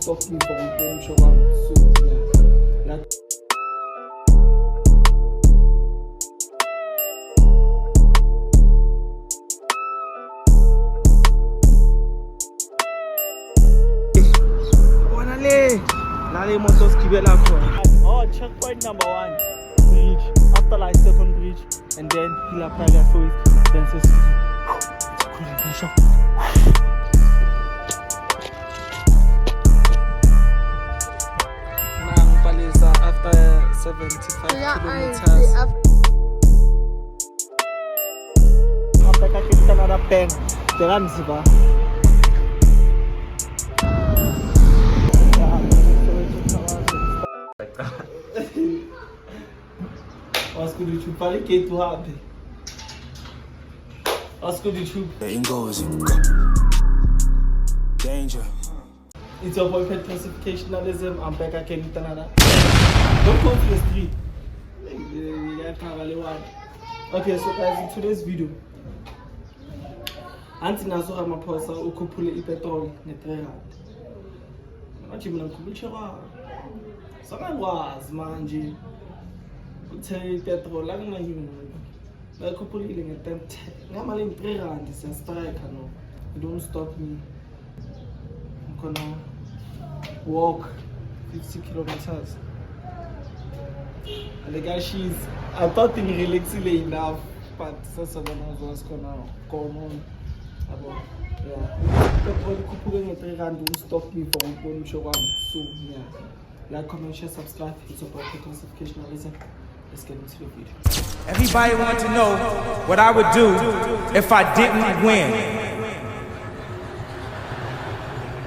stop me from going show up. So yeah, like. Lale motos gibela khona. Oh, checkpoint number 1, bridge. After like second bridge, and then he'll apply their foot. Then says, Nang Palisa after 75 kilometers. After catching another pen, the Ranziba. Oscar do YouTube, falei que tu rápido. Oscar do YouTube. Danger. It's your boyfriend classificationalism. I'm back again with another. Don't go to the street. Okay, so guys, in today's video, Auntie Nazo Ramaphosa ukhuphule ipetrol ne-3 rand. Manje mina ngikhulumisha kwa. Sakwazi manje. Uthe ipetrol akunanyini. Bayikhuphulile nge-10 ngamali 3 rand siya-strike no. You don't stop me. I'm gonna walk 50 kilometers. And the guy, I thought he relaxed enough, but that's what was going on. Yeah. Petrol kuphule nge-3 rand won't stop me from going show up. So yeah. Like, comment, share, subscribe. It's about the classificationalism. Let's get into the video. Everybody wants to know what I would do if I didn't win.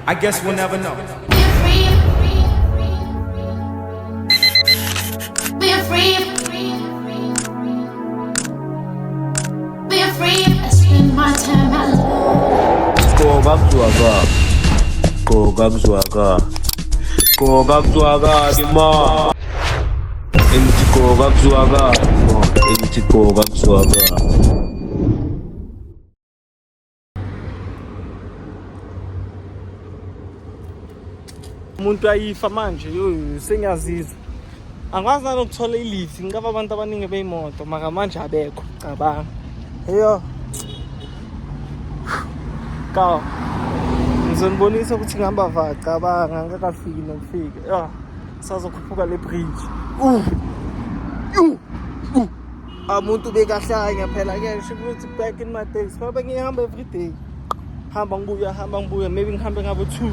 I guess we'll never know. We're free. We're free. I spend my time alone. Go back to Aga, the ma. Go back to Aga. Umuntu ayifa manje sengiyazizwa. Angikwazi nokuthola ilift ngikaba abantu abaningi beyimoto maka manje abekho cabanga. Heyo. Kaw. Ngizonibonisa ukuthi ngihamba va cabanga ngakafiki nokufika. Yeah. Sazokhuphuka le bridge. Umuntu bekahlanya phela ke ukuthi back in my days. Ngoba ngihamba every day. Hamba ngibuya, maybe ngihambe ngabo 2.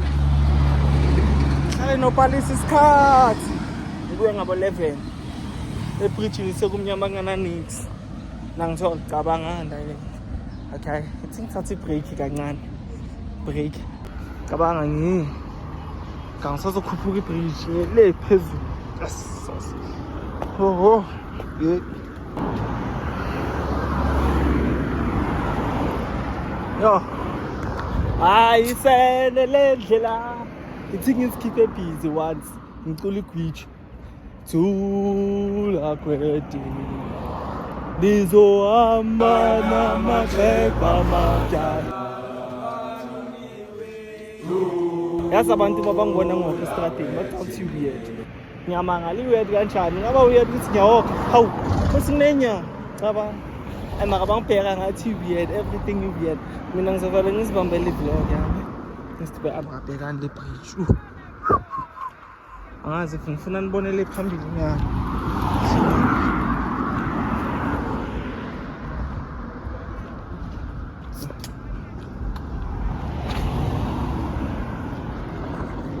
Hayi no Palisa isikhathi. Ngibuya ngabo 11. Le bridge lisekumnyama ngana nix. Nangithola cabanga ndayile. Okay, I think thathi break kancane. Break. Cabanga ngi. Kangisazokhuphuka ibridge le phezulu. Yes. Oh. Yeah. Yo. Hayi sene le ndlela. Ithi ngisikhiphe busy once. Ngicula igwitch. Thula kwede. Lizohamba namaphepha majani. Yazi abantu babangibona ngokho estradeni bathi weird. Ngiyamangala weird kanjani? Ngaba weird ukuthi ngiyawokha. Hawu, kusinenya. Cha maka bangibheka ngathi weird, everything is weird. Mina ngizovela ngizibambele vlog yami. Ngisibe ababhekani le bridge. Angazi ngifuna nibonele phambili nyana.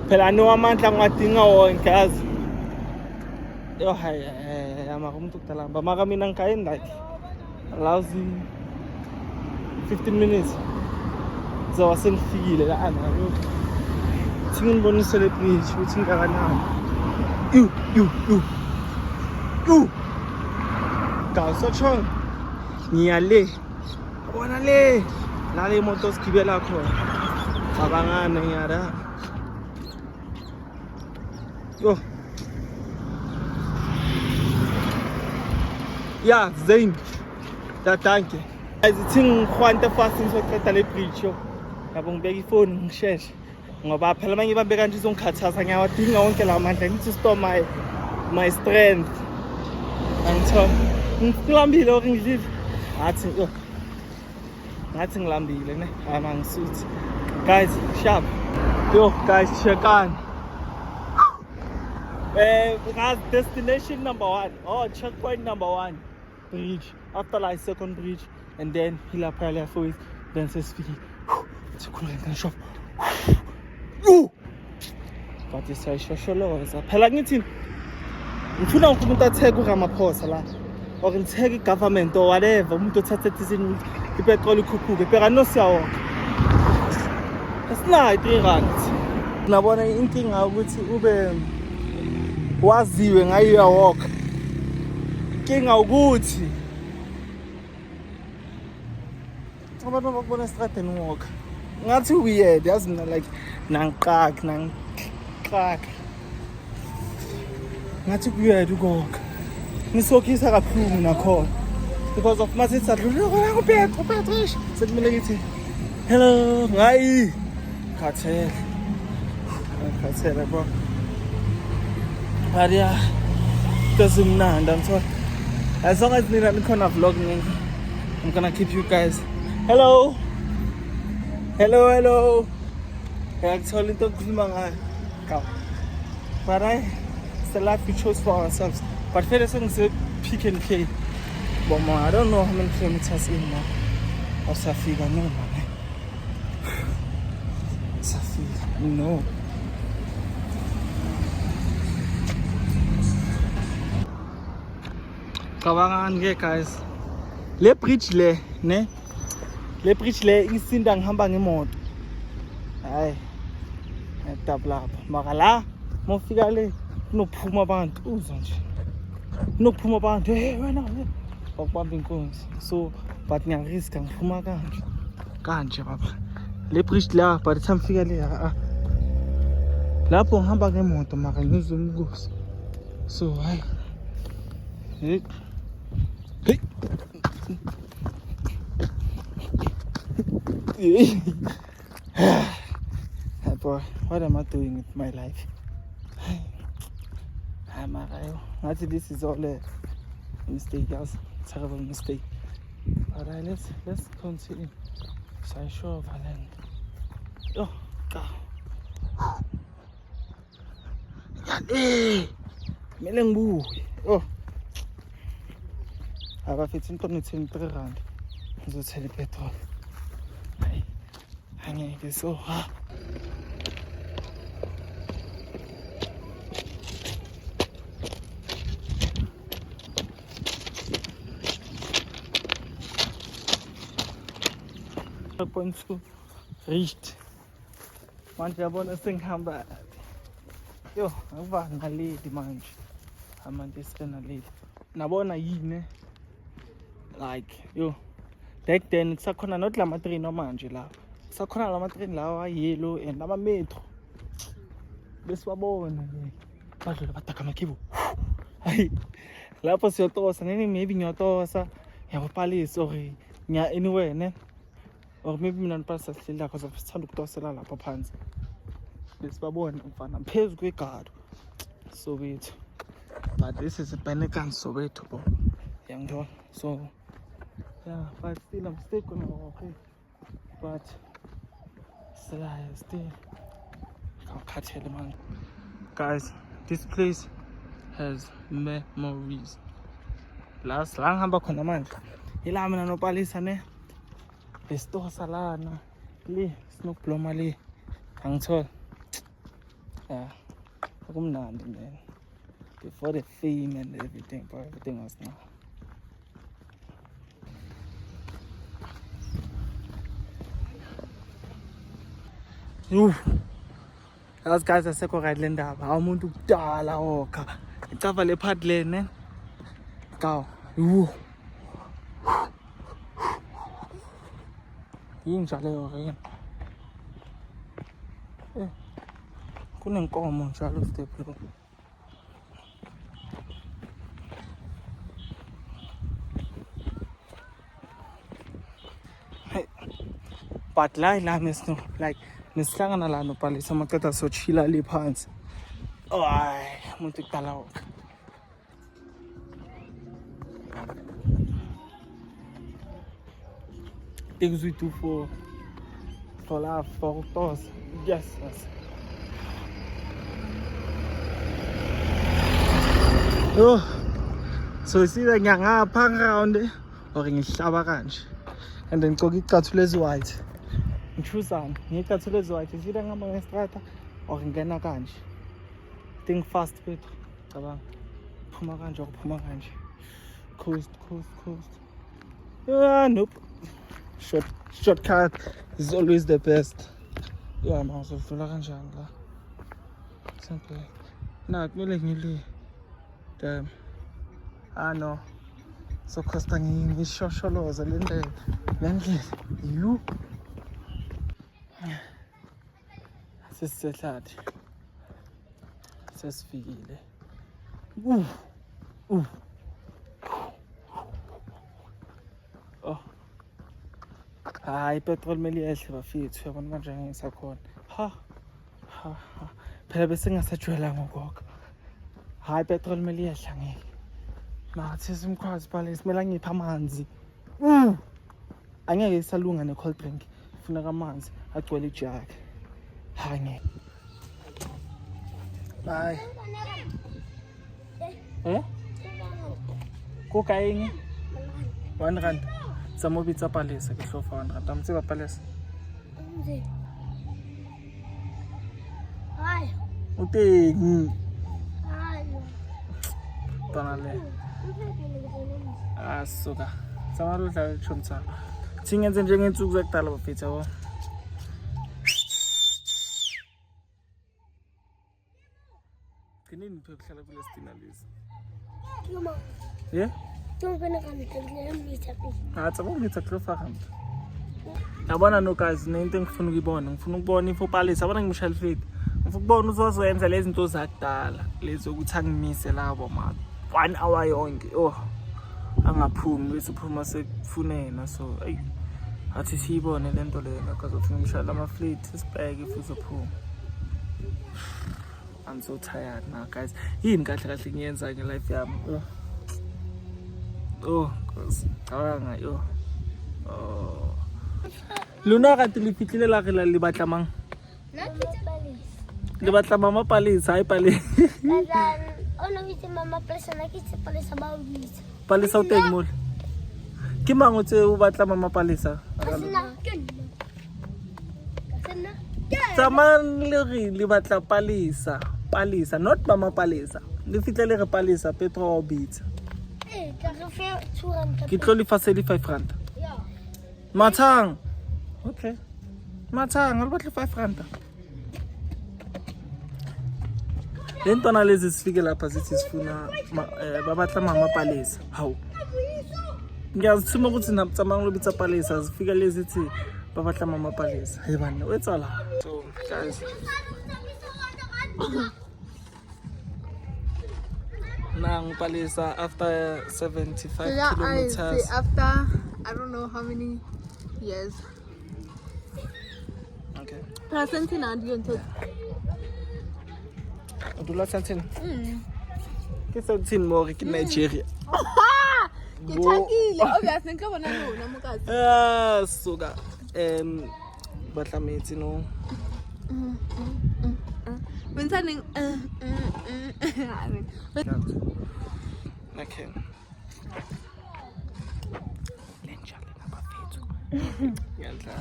Phela amandla ngiwadinga wonke yazi. Yo hayi maka umuntu kudalamba maka mina ngikaye like allows 15 minutes. Zoba sengifikile la ana yo. Singibonise le bridge ukuthi ngakanani. Kausachon. Ngiyale. Bona le. La le motos gibela khona. Cabangana ngiyara. Yo. Yeah, Zain. Da danke. Guys, it's in Juan the fast since we cut the bridge yo. Yabo ngibeka ifone ngisheshe. Ngoba phela manje ibambe kanje izongikhathaza ngiyawadinga wonke la mandla. I need to store my strength. Angithola. Ngilambile or ngidlile. Ngathi ngilambile ne. Angisuthi. Guys, sharp. Yo, guys, check on. We got destination number 1. Oh, checkpoint number 1. Bridge. After like second bridge. And then Hila Pralia Forest. Then says speaking. It's a cool and shop. But it's a social law. It's a Pelagitin. If you don't come to take Ramaphosa or in take government or whatever, to touch it is in the petrol cuckoo, the Peranosia. That's not 3 rands. Now, what I'm thinking, I would see Uber was doing. I walk. King Augusti. I'm not going to start and walk. Not too weird. There's no like nang crack. Not too weird to go. It's okay, so I prove na call because of my sister. Said me like, hello, hi. Cartel, bro. But yeah, doesn't matter. I'm sorry. As long as I'm kind of vlogging, I'm gonna keep you guys. Hello. Actually, don't feel my but it's the life we chose for ourselves. But first, it's a Pick and Pay. But I don't know how many kilometers in now. Or Safiga, no, man. Safiga, no. Kawangan guys. Le bridge le, ne? Le bridge le isinda ngihamba ngemoto. Hayi. Etabla lapha. Mara la mofika le kunophuma abantu uzwa nje. Kunophuma abantu hey wena bakubamba inkunzi. So but ngiyariska ngiphuma kanje baba. Le bridge la by the time fika le lapho ngihamba ngemoto mara ngizwe umkhosi. So hayi. Hey. Hey boy, what am I doing with my life? This is all a mistake, guys. Terrible mistake. Alright, let's continue. So I show of land. Oh God. Hey, Melengu. Oh. I have 15 rand. So tell the petrol. Hanging it so hard. Point two reached. Manje yabona sengihamba. Yo, ngava ngaledi manje. Amanje senaledi. Nabona yini? Like, yo. Back then kusakhona not lama train manje la. Kusakhona lama train lawa yellow and ama metro. Besiwabona nje. Badlula bataka makibo. Hayi. Lapho siyotosa nini maybe ngiyotosa. Ngiyaphalisa or ngiya anywhere ne. Or maybe mina nipasa sihlela because of sithanda ukutosela lapha phansi. Besibabona mfana phezulu kwegado. Soweto. But this is a Benekan Soweto bro. Yangithola. So yeah, but still I'm still gonna walk. But still can't tell man. Guys, this place has memories. Last lang hamba khona manje. Ila mina nopalisa ne. Besto salana. Le sinokubloma le. Angithola. Yeah. Akumnandi man. Before the fame and everything, but everything was now. Those guys are seko right lenda ba umuntu kudala okha icava le part le ne kaw yinjalo yona kunenkomo njalo step lo but la miss no like nisihlangana la nopalisa maqeda sochila le phansi. Oh hayi umuntu kuqala wona. Things we do for life, for us. Yes. Oh, so you see that ngapha around or ngihlaba kanje. And then ngigqoka icathulo eziwhite. Ngichuzana, ngicathulo eziwhite. Isida ngihamba ngestrata or ngena kanje. Think fast bethu. Cabanga. Phuma kanje or phuma kanje. Coast. Nope. Shortcut is always the best. Yeah, man, so fula kanjani la. Simple. Na kumele ngili. Damn. No. So costa ngishosholoza le ndlela. Lendlela. You. Sesihlathi. Sesifikile. Oh. Hayi petrol mele yehle bafethu uyabona manje ngisakhona. Ha. Phela bese ngasajwayela ngogogo. Hayi petrol mele yehle ngeke. Nathi simkhwazi pale simela ngipha amanzi. Angeke isalunga ne cold drink. Ufuna amanzi agcwele ijug. Hayi ngeke. Bye. Kokaini. 1 rand. Samobitsa palesa ke hlofa 1 rand. Amtseba palesa. Hi. Uteng. Hi. Tonale. Asuka. Samaro dla tshomtsa. Tsingenze njengensuku zakudala bafethu yabo. Kinini phela kuhlala kule stina lezi. Mama. Yeah? Don't go to the Tsaba ngitsa tlofa hamba. Yabona no guys, nento engifuna ukuyibona. Ngifuna ukubona ifo palesa. Yabona ngimshayela fleet. Ngifuna ukubona uzozenza lezi zinto zakudala. Lezi ukuthi angimise labo ma 1 hour yonke. Oh. Angaphumi bese phuma sekufunena so ay athi siyibone lento lena kazofuna umshayela ama fleet sibheke if uzophuma. I'm so tired now guys. Yini kahle ngiyenza nge-life yami. Oh, cause cabanga yo. Oh. Luna ka tlifitlile la re le batla mang? Le batla mama palesa, hayi palesa. Mama palesa ke tse palesa ba o bitsa. Palesa o teng mo. Ke mang o tse o batla mama palesa? Tsaman le batla palesa. Palesa, not mama palesa. Le fitlele re palesa petrol bitsa. Ke tlo le fa 5 rand. Yeah. Mathang. Okay. Mathang, re batla 5 rand. Lentona lezi sifike lapha sithi sifuna babatla mama palesa. Hawu. Ngiyazithuma ukuthi naptsamang lobitsa palesa zifika lezi zithi babatla mama palesa. Hey bana, wetsa la. So guys. Nang palesa after 75 kilometers. After I don't know how many years. Okay. Presently now you until Dula Santin. Ke Santin mo ke Nigeria. Ke thakile obviously nka bona lona mokazi. Soka batla metsi no. Wentsaning Okay. Lenja lena bafethu. Yandla.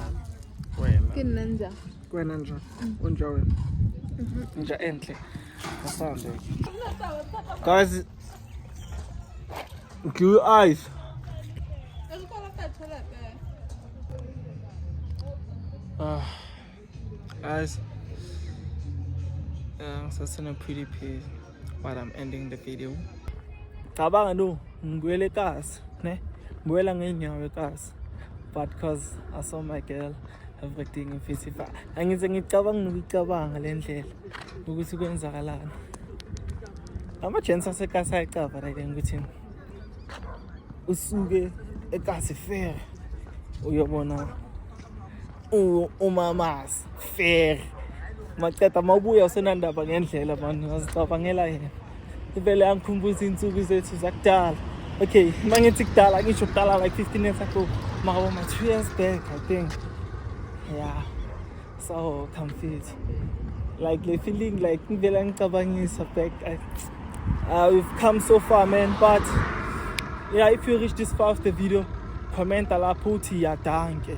ke nanja. Kwena nje. Unja wena. Nja enhle. Asande. Guys. Give you eyes. Guys. So it's a pretty piece while I'm ending the video. Cabanga no, ngwele kasi, ne? Ngwela ngenyawo kasi. But because I saw my girl everything in 55. Angize ngicabanga nokuyicabanga le ndlela ukuthi kwenzakalana. Ama-chance asekasi ayicava right ukuthi usuke ekasi fair uyobona umamas fair maceda mawubuya usenandaba ngendlela manje ngazicabangela yena ivele angikhumbuza insuku zethu zakudala. Okay, mangithi kudala ngisho kudala like 15 years ago, mara 2 years back I think. Yeah, so confused. Like the feeling like ngivele ngicabangisa back. We've come so far, man, but yeah, if you reach this far of the video, comment lapho uthi yadanke.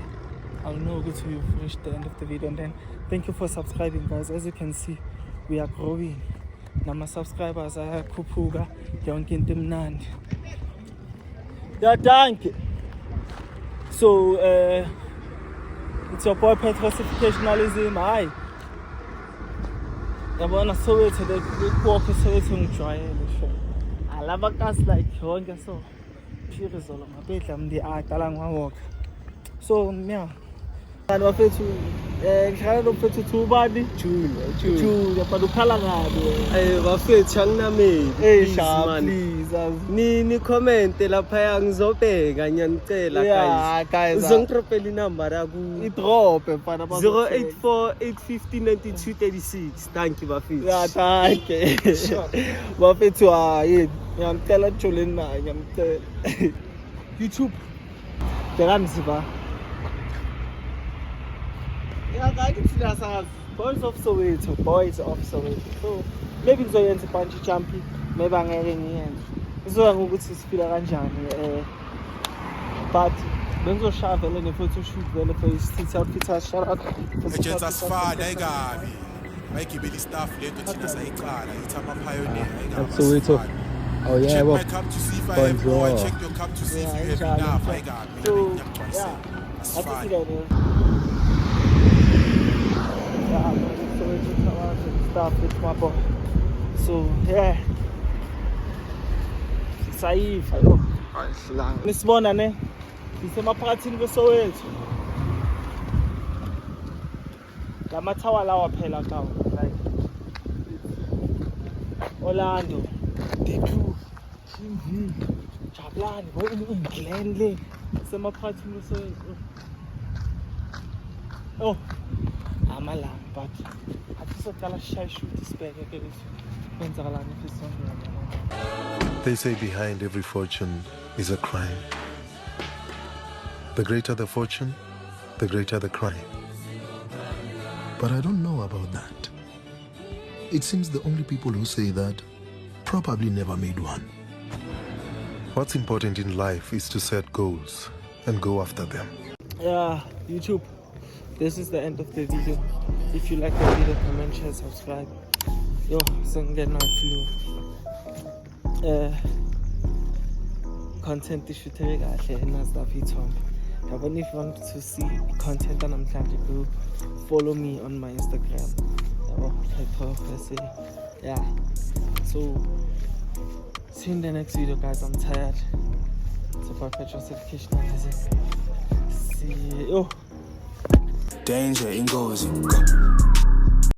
I'll know that we've reached the end of the video, and then thank you for subscribing, guys. As you can see, we are growing. Nama subscribers ayakhuphuka yonke into emnandi. Yadanke. So it's your boy Petrosificationalism. Hi. Yabona Soweto the walk Soweto ngijwayele sho. Alaba kasi like yonke so pure zolo mabedla mndi aqala ngawalk. So yeah. And wafethu ngishaya lo mfethu thubani Junior but ukhala ngabe bafethu anginameli please ni comment lapha ngizobheka ngiyanicela guys uzongidropela inamba yaku idrop mfana 0848509236 thank you bafethu thank you bafethu hayi ngiyamcela joleni naye ngiyamcela YouTube Deramziba. Yeah, guys, boys of Soweto. So maybe ngizoyenza bungee jumping, maybe angeke ngiyenze. Ngizoya ngokuthi sifila kanjani but bengizoshaya vele ne-photo shoot vele for i-street outfitters. Shout out Agents asifada egabi bayigibela istaff lento thina sayiqala ithi ama-pioneer Soweto. Oh yeah, check well, my cup to see if I have more, check your cup to see if you have enough. I got me. So Yeah, that's fine. Stuff with my boy. So yeah, Saifa yo. Nisibona ne? Sisemaphakathini kweSoweto. Lamathawa lawa phela kawo like Orlando, D2, TV, Jabulani, Glen le. Sisemaphakathini kweSoweto. Oh, amalanga but atisotala shy shoot isibheke ke leso kwenzakalani phezulu. They say behind every fortune is a crime. The greater the fortune, the greater the crime. But I don't know about that. It seems the only people who say that probably never made one. What's important in life is to set goals and go after them. Yeah, YouTube. This is the end of the video. If you like the video, comment, share, subscribe. Yo, singing my flu. Content is shooting kahle stuff YouTube. But if you want to see content and I'm trying to do, follow me on my Instagram. Yeah. So see you in the next video, guys. I'm tired. It's about Petrosification. See you. Danger in goes.